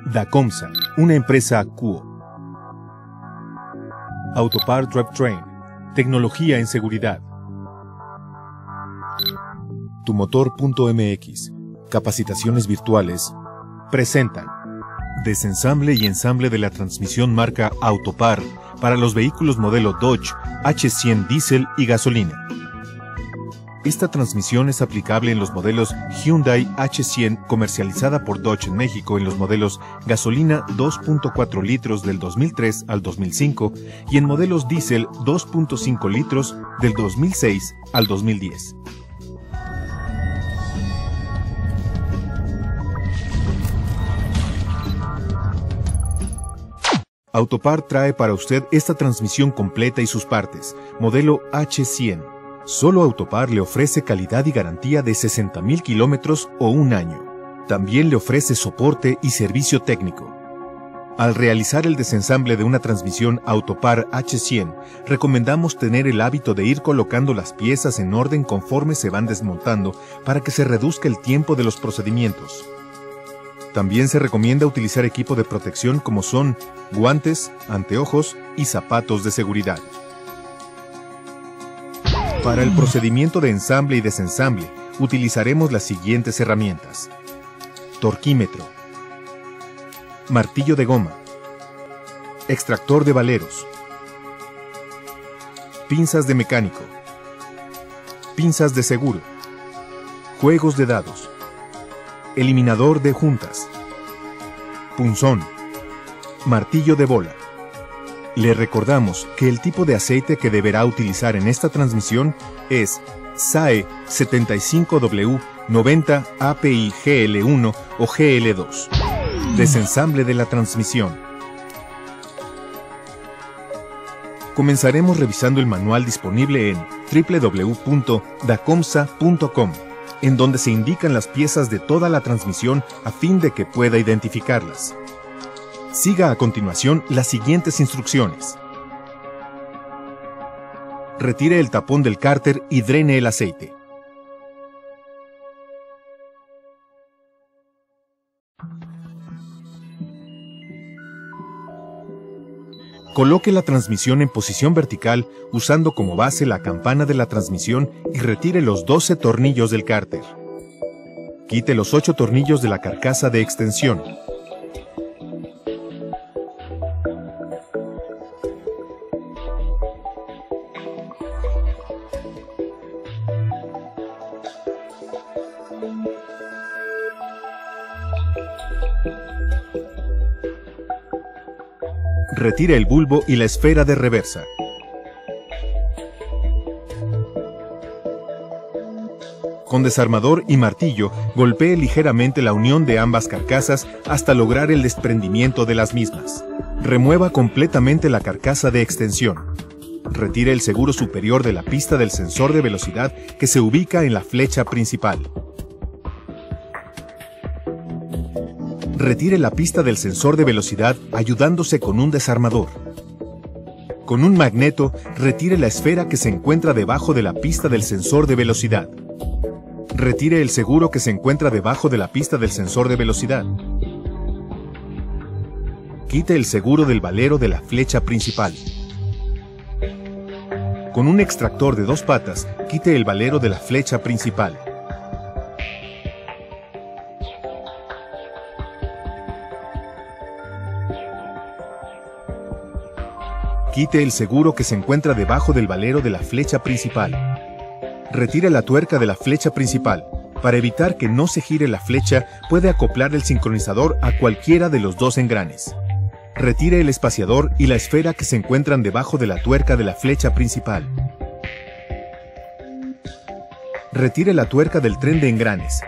Dacomsa, una empresa Kuo. Autopart Drivetrain, tecnología en seguridad. Tumotor.mx, capacitaciones virtuales, presentan desensamble y ensamble de la transmisión marca Autopart para los vehículos modelo Dodge H100 diésel y gasolina. Esta transmisión es aplicable en los modelos Hyundai H100 comercializada por Dodge en México en los modelos gasolina 2.4 litros del 2003 al 2005 y en modelos diésel 2.5 litros del 2006 al 2010. Autopart trae para usted esta transmisión completa y sus partes, modelo H100. Solo Autopart le ofrece calidad y garantía de 60,000 kilómetros o un año. También le ofrece soporte y servicio técnico. Al realizar el desensamble de una transmisión Autopart H100, recomendamos tener el hábito de ir colocando las piezas en orden conforme se van desmontando para que se reduzca el tiempo de los procedimientos. También se recomienda utilizar equipo de protección como son guantes, anteojos y zapatos de seguridad. Para el procedimiento de ensamble y desensamble, utilizaremos las siguientes herramientas: torquímetro, martillo de goma, extractor de valeros, pinzas de mecánico, pinzas de seguro, juegos de dados, eliminador de juntas, punzón, martillo de bola. Le recordamos que el tipo de aceite que deberá utilizar en esta transmisión es SAE 75W 90 API GL1 o GL2. Desensamble de la transmisión. Comenzaremos revisando el manual disponible en www.dacomsa.com, en donde se indican las piezas de toda la transmisión a fin de que pueda identificarlas. Siga a continuación las siguientes instrucciones. Retire el tapón del cárter y drene el aceite. Coloque la transmisión en posición vertical usando como base la campana de la transmisión y retire los 12 tornillos del cárter. Quite los 8 tornillos de la carcasa de extensión. Retire el bulbo y la esfera de reversa. Con desarmador y martillo, golpee ligeramente la unión de ambas carcasas hasta lograr el desprendimiento de las mismas. Remueva completamente la carcasa de extensión. Retire el seguro superior de la pista del sensor de velocidad que se ubica en la flecha principal. Retire la pista del sensor de velocidad ayudándose con un desarmador. Con un magneto, retire la esfera que se encuentra debajo de la pista del sensor de velocidad. Retire el seguro que se encuentra debajo de la pista del sensor de velocidad. Quite el seguro del valero de la flecha principal. Con un extractor de 2 patas, quite el valero de la flecha principal. Quite el seguro que se encuentra debajo del valero de la flecha principal. Retire la tuerca de la flecha principal. Para evitar que no se gire la flecha, puede acoplar el sincronizador a cualquiera de los 2 engranes. Retire el espaciador y la esfera que se encuentran debajo de la tuerca de la flecha principal. Retire la tuerca del tren de engranes.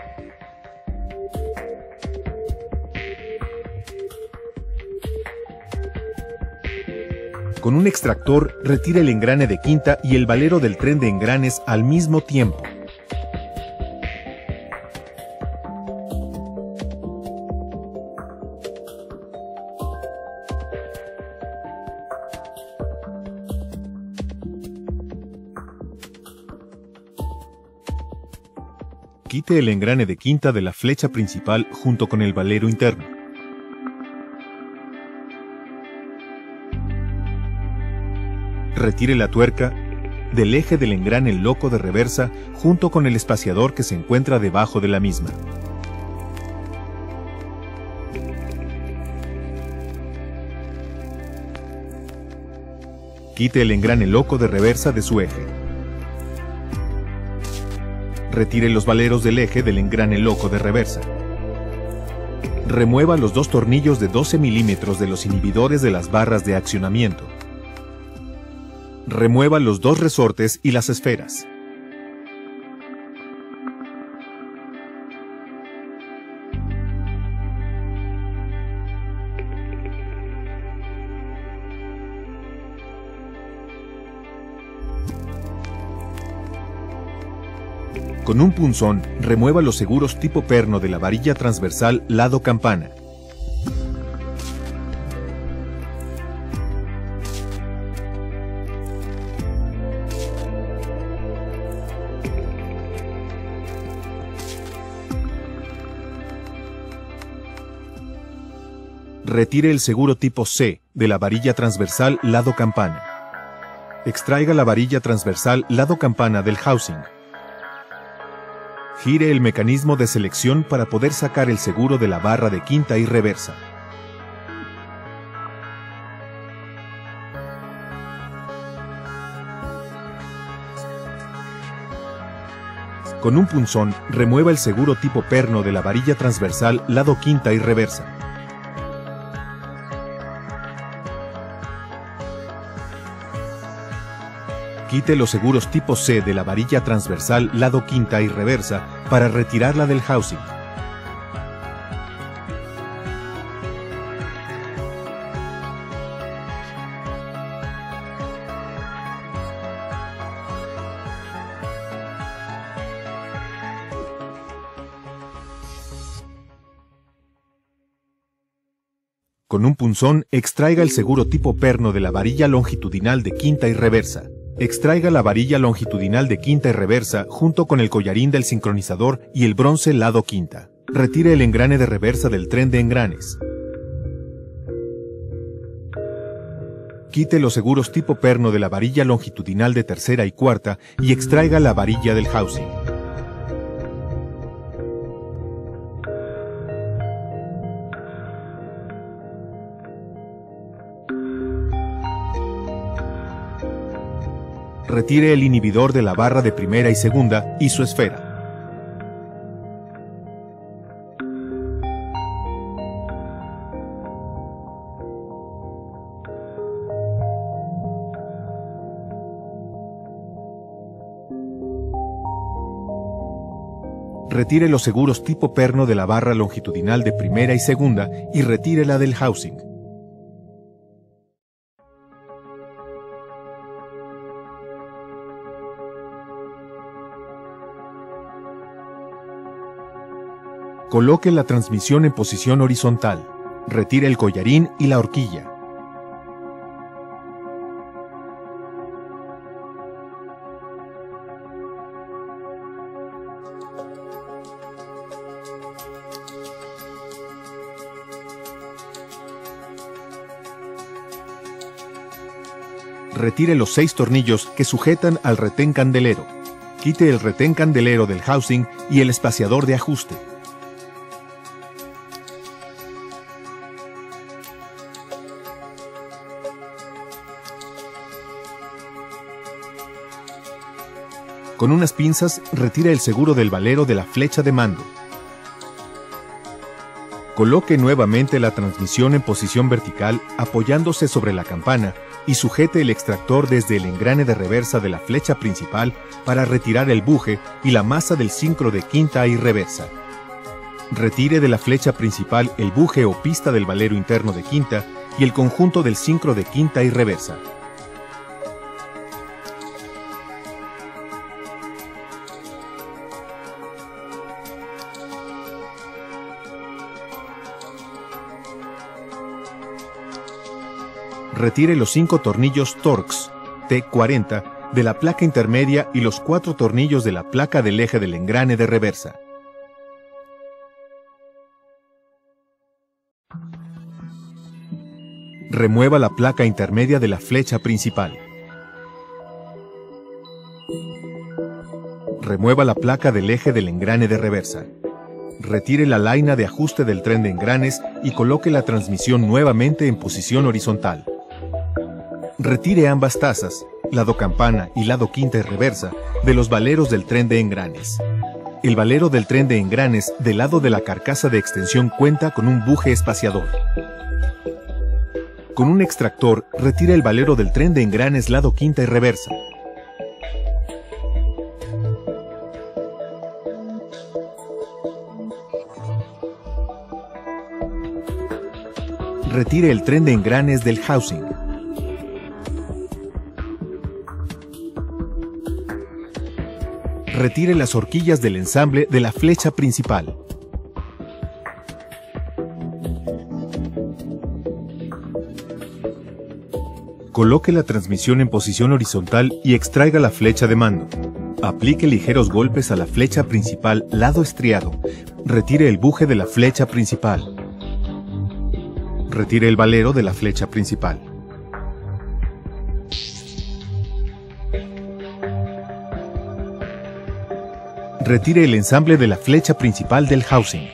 Con un extractor, retire el engrane de quinta y el valero del tren de engranes al mismo tiempo. Quite el engrane de quinta de la flecha principal junto con el valero interno. Retire la tuerca del eje del engrane loco de reversa junto con el espaciador que se encuentra debajo de la misma. Quite el engrane loco de reversa de su eje. Retire los valeros del eje del engrane loco de reversa. Remueva los dos tornillos de 12 milímetros de los inhibidores de las barras de accionamiento. Remueva los dos resortes y las esferas. Con un punzón, remueva los seguros tipo perno de la varilla transversal lado campana. Retire el seguro tipo C de la varilla transversal lado campana. Extraiga la varilla transversal lado campana del housing. Gire el mecanismo de selección para poder sacar el seguro de la barra de quinta y reversa. Con un punzón, remueva el seguro tipo perno de la varilla transversal lado quinta y reversa. Quite los seguros tipo C de la varilla transversal lado quinta y reversa para retirarla del housing. Con un punzón, extraiga el seguro tipo perno de la varilla longitudinal de quinta y reversa. Extraiga la varilla longitudinal de quinta y reversa junto con el collarín del sincronizador y el bronce lado quinta. Retire el engrane de reversa del tren de engranes. Quite los seguros tipo perno de la varilla longitudinal de tercera y cuarta y extraiga la varilla del housing. Retire el inhibidor de la barra de primera y segunda y su esfera. Retire los seguros tipo perno de la barra longitudinal de primera y segunda y retírela del housing. Coloque la transmisión en posición horizontal. Retire el collarín y la horquilla. Retire los 6 tornillos que sujetan al retén candelero. Quite el retén candelero del housing y el espaciador de ajuste. Con unas pinzas, retire el seguro del valero de la flecha de mando. Coloque nuevamente la transmisión en posición vertical apoyándose sobre la campana y sujete el extractor desde el engrane de reversa de la flecha principal para retirar el buje y la masa del sincro de quinta y reversa. Retire de la flecha principal el buje o pista del valero interno de quinta y el conjunto del sincro de quinta y reversa. Retire los 5 tornillos Torx T40 de la placa intermedia y los 4 tornillos de la placa del eje del engrane de reversa. Remueva la placa intermedia de la flecha principal. Remueva la placa del eje del engrane de reversa. Retire la laina de ajuste del tren de engranes y coloque la transmisión nuevamente en posición horizontal. Retire ambas tazas, lado campana y lado quinta y reversa, de los valeros del tren de engranes. El valero del tren de engranes del lado de la carcasa de extensión cuenta con un buje espaciador. Con un extractor, retire el valero del tren de engranes lado quinta y reversa. Retire el tren de engranes del housing. Retire las horquillas del ensamble de la flecha principal. Coloque la transmisión en posición horizontal y extraiga la flecha de mando. Aplique ligeros golpes a la flecha principal lado estriado. Retire el buje de la flecha principal. Retire el valero de la flecha principal. Retire el ensamble de la flecha principal del housing.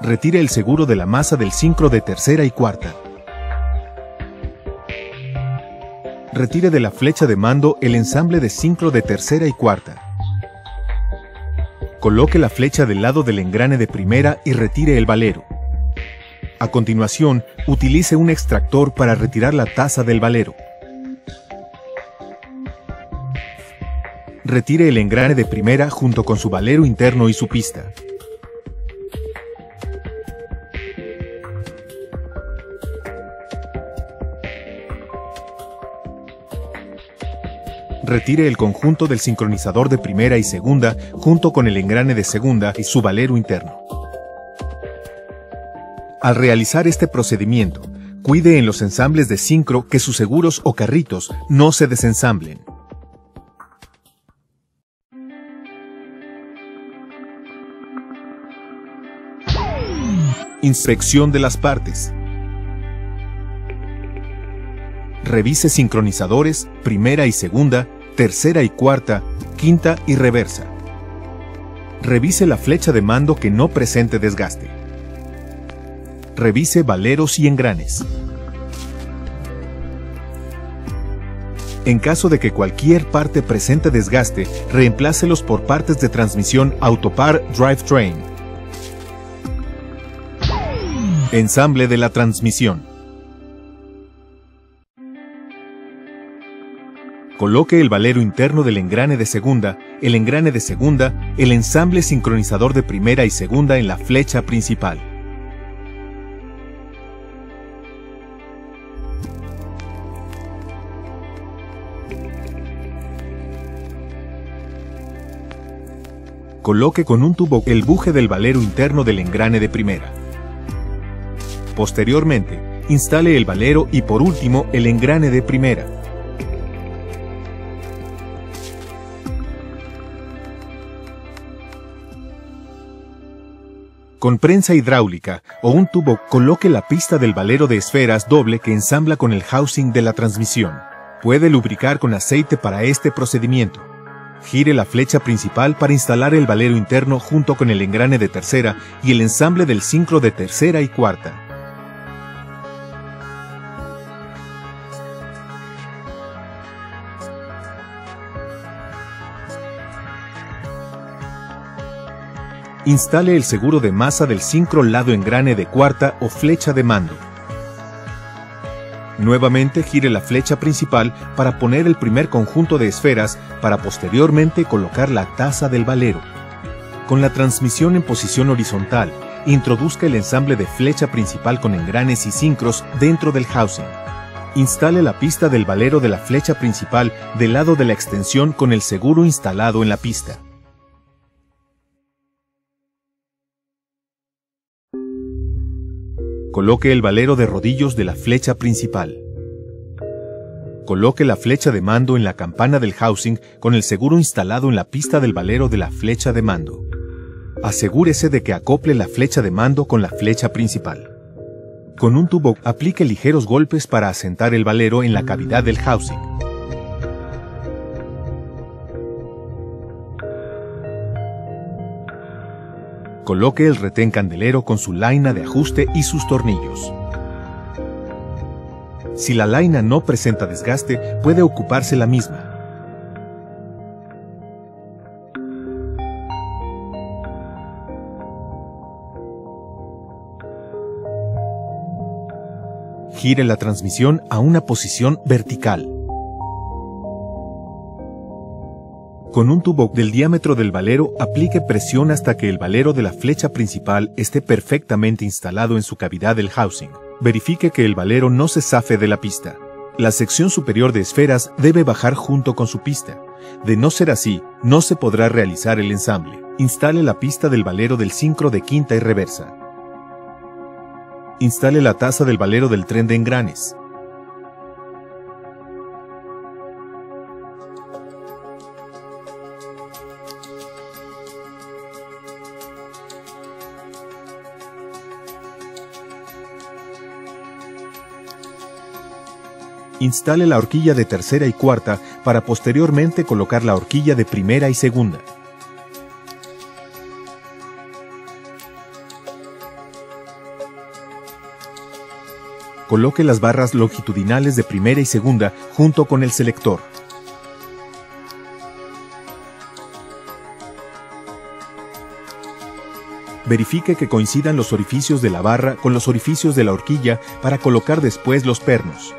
Retire el seguro de la masa del sincro de tercera y cuarta. Retire de la flecha de mando el ensamble de sincro de tercera y cuarta. Coloque la flecha del lado del engrane de primera y retire el valero. A continuación, utilice un extractor para retirar la taza del valero. Retire el engrane de primera junto con su valero interno y su pista. Retire el conjunto del sincronizador de primera y segunda junto con el engrane de segunda y su valero interno. Al realizar este procedimiento, cuide en los ensambles de sincro que sus seguros o carritos no se desensamblen. Inspección de las partes. Revise sincronizadores, primera y segunda, tercera y cuarta, quinta y reversa. Revise la flecha de mando que no presente desgaste. Revise valeros y engranes. En caso de que cualquier parte presente desgaste, reemplácelos por partes de transmisión Autopar Drivetrain. Ensamble de la transmisión. Coloque el valero interno del engrane de segunda, el engrane de segunda, el ensamble sincronizador de primera y segunda en la flecha principal. Coloque con un tubo el buje del valero interno del engrane de primera. Posteriormente, instale el valero y por último el engrane de primera. Con prensa hidráulica o un tubo, coloque la pista del valero de esferas doble que ensambla con el housing de la transmisión. Puede lubricar con aceite para este procedimiento. Gire la flecha principal para instalar el valero interno junto con el engrane de tercera y el ensamble del sincro de tercera y cuarta. Instale el seguro de masa del sincro lado engrane de cuarta o flecha de mando. Nuevamente gire la flecha principal para poner el primer conjunto de esferas para posteriormente colocar la taza del valero. Con la transmisión en posición horizontal, introduzca el ensamble de flecha principal con engranes y sincros dentro del housing. Instale la pista del valero de la flecha principal del lado de la extensión con el seguro instalado en la pista. Coloque el valero de rodillos de la flecha principal. Coloque la flecha de mando en la campana del housing con el seguro instalado en la pista del valero de la flecha de mando. Asegúrese de que acople la flecha de mando con la flecha principal. Con un tubo, aplique ligeros golpes para asentar el valero en la cavidad del housing. Coloque el retén candelero con su laina de ajuste y sus tornillos. Si la laina no presenta desgaste, puede ocuparse la misma. Gire la transmisión a una posición vertical. Con un tubo del diámetro del valero, aplique presión hasta que el valero de la flecha principal esté perfectamente instalado en su cavidad del housing. Verifique que el valero no se zafe de la pista. La sección superior de esferas debe bajar junto con su pista. De no ser así, no se podrá realizar el ensamble. Instale la pista del valero del sincro de quinta y reversa. Instale la taza del valero del tren de engranes. Instale la horquilla de tercera y cuarta para posteriormente colocar la horquilla de primera y segunda. Coloque las barras longitudinales de primera y segunda junto con el selector. Verifique que coincidan los orificios de la barra con los orificios de la horquilla para colocar después los pernos.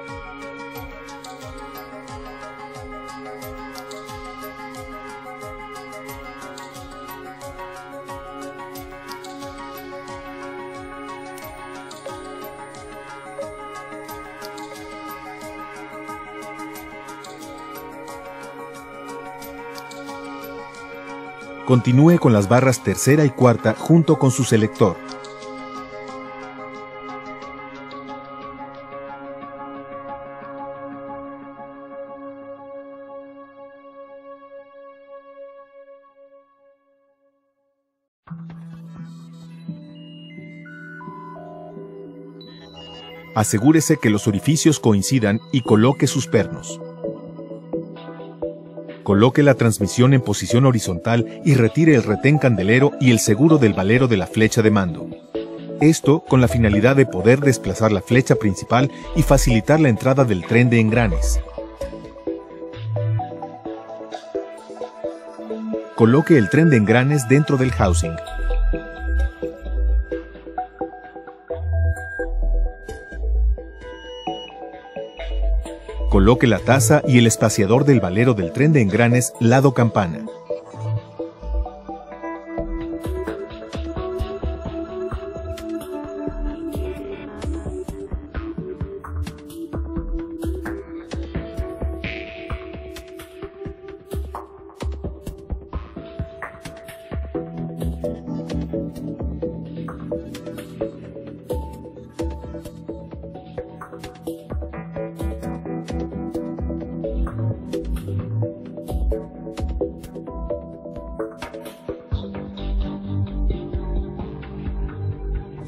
Continúe con las barras tercera y cuarta junto con su selector. Asegúrese que los orificios coincidan y coloque sus pernos. Coloque la transmisión en posición horizontal y retire el retén candelero y el seguro del valero de la flecha de mando. Esto con la finalidad de poder desplazar la flecha principal y facilitar la entrada del tren de engranes. Coloque el tren de engranes dentro del housing. Coloque la taza y el espaciador del valero del tren de engranes lado campana.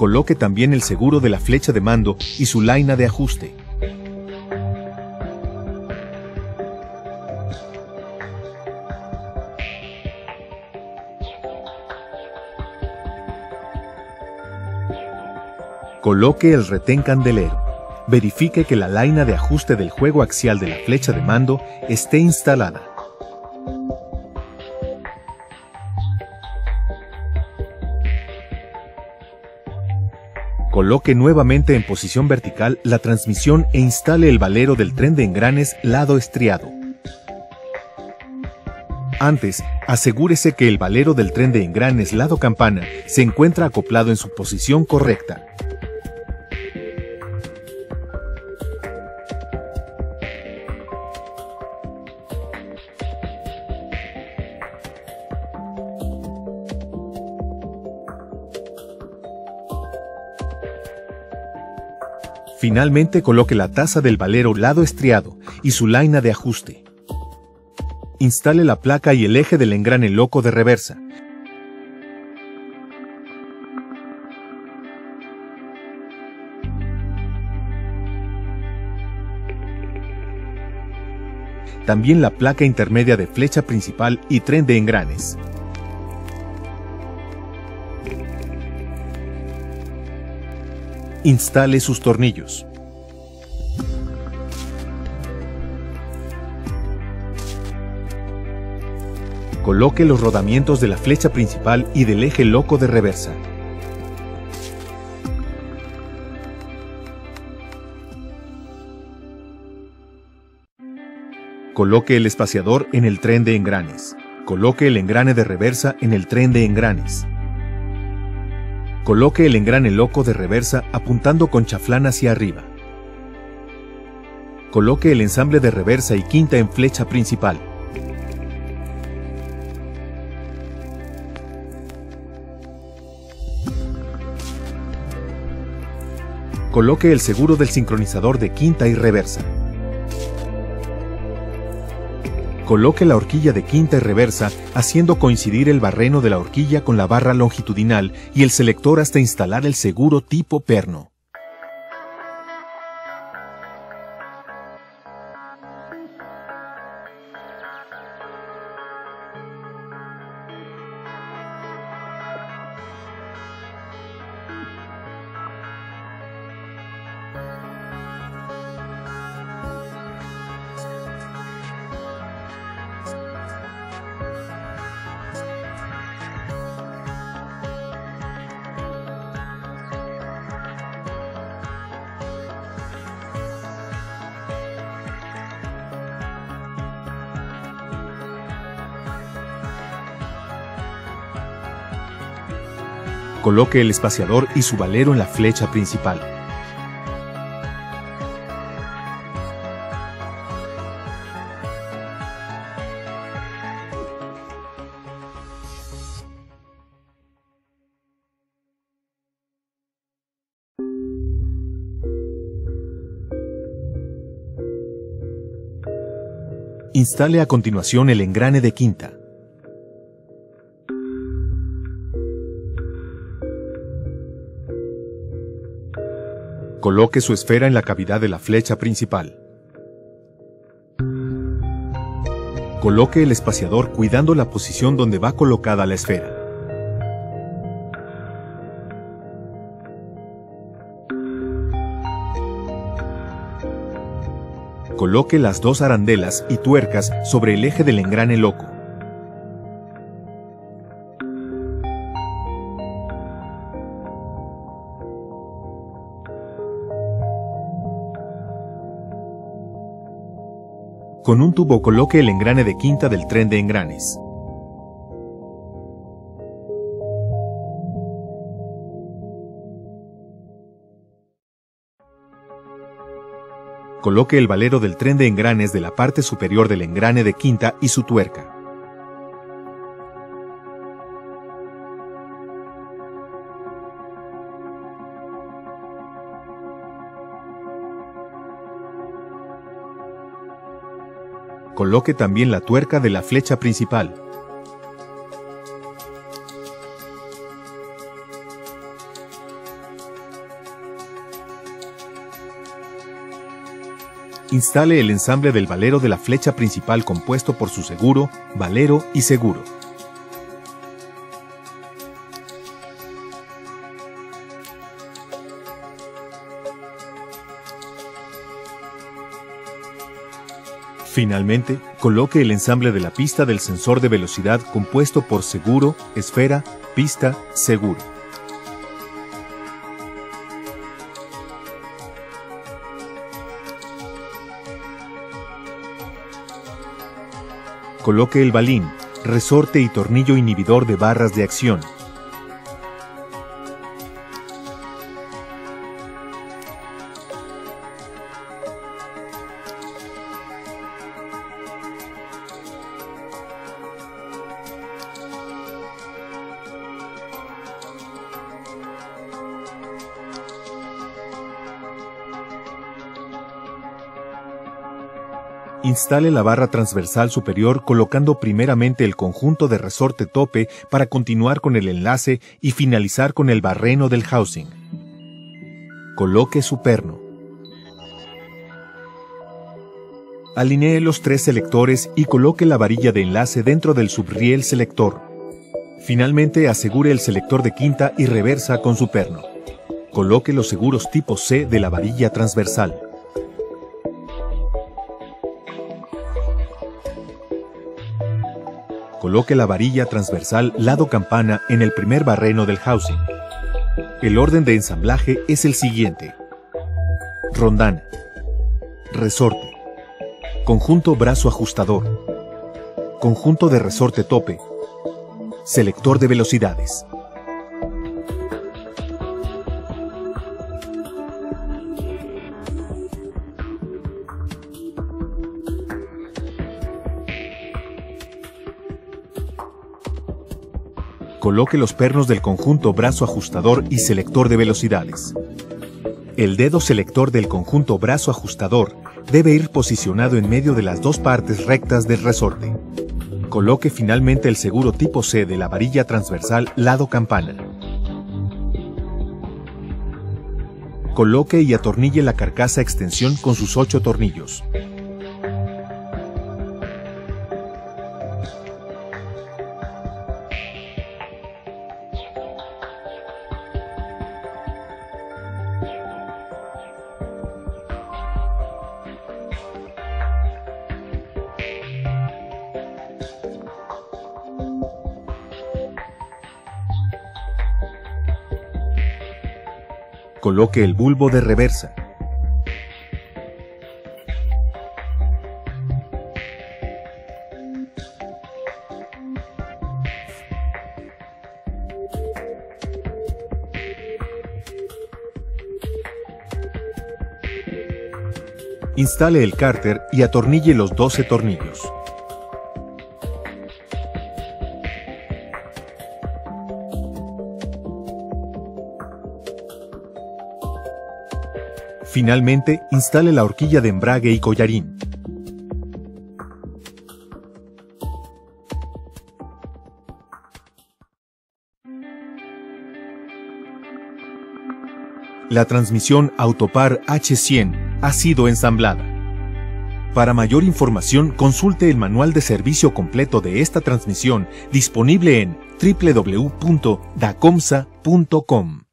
Coloque también el seguro de la flecha de mando y su laina de ajuste. Coloque el retén candelero. Verifique que la laina de ajuste del juego axial de la flecha de mando esté instalada. Coloque nuevamente en posición vertical la transmisión e instale el valero del tren de engranes lado estriado. Antes, asegúrese que el valero del tren de engranes lado campana se encuentra acoplado en su posición correcta. Finalmente coloque la taza del valero lado estriado y su laina de ajuste. Instale la placa y el eje del engrane loco de reversa. También la placa intermedia de flecha principal y tren de engranes. Instale sus tornillos. Coloque los rodamientos de la flecha principal y del eje loco de reversa. Coloque el espaciador en el tren de engranes. Coloque el engrane de reversa en el tren de engranes. Coloque el engrane loco de reversa apuntando con chaflán hacia arriba. Coloque el ensamble de reversa y quinta en flecha principal. Coloque el seguro del sincronizador de quinta y reversa. Coloque la horquilla de quinta y reversa haciendo coincidir el barreno de la horquilla con la barra longitudinal y el selector hasta instalar el seguro tipo perno. Coloque el espaciador y su valero en la flecha principal. Instale a continuación el engrane de quinta. Coloque su esfera en la cavidad de la flecha principal. Coloque el espaciador cuidando la posición donde va colocada la esfera. Coloque las dos arandelas y tuercas sobre el eje del engrane loco. Con un tubo coloque el engrane de quinta del tren de engranes. Coloque el valero del tren de engranes de la parte superior del engrane de quinta y su tuerca. Coloque también la tuerca de la flecha principal. Instale el ensamble del valero de la flecha principal compuesto por su seguro, valero y seguro. Finalmente, coloque el ensamble de la pista del sensor de velocidad compuesto por seguro, esfera, pista, seguro. Coloque el balín, resorte y tornillo inhibidor de barras de acción. Instale la barra transversal superior colocando primeramente el conjunto de resorte tope para continuar con el enlace y finalizar con el barreno del housing. Coloque su perno. Alinee los 3 selectores y coloque la varilla de enlace dentro del subriel selector. Finalmente asegure el selector de quinta y reversa con su perno. Coloque los seguros tipo C de la varilla transversal. Coloque la varilla transversal lado campana en el primer barreno del housing. El orden de ensamblaje es el siguiente: rondana, resorte, conjunto brazo ajustador, conjunto de resorte tope, selector de velocidades. Coloque los pernos del conjunto brazo ajustador y selector de velocidades. El dedo selector del conjunto brazo ajustador debe ir posicionado en medio de las 2 partes rectas del resorte. Coloque finalmente el seguro tipo C de la varilla transversal lado campana. Coloque y atornille la carcasa extensión con sus 8 tornillos. Coloque el bulbo de reversa. Instale el cárter y atornille los 12 tornillos. Finalmente, instale la horquilla de embrague y collarín. La transmisión Autopar H100 ha sido ensamblada. Para mayor información, consulte el manual de servicio completo de esta transmisión disponible en www.dacomsa.com.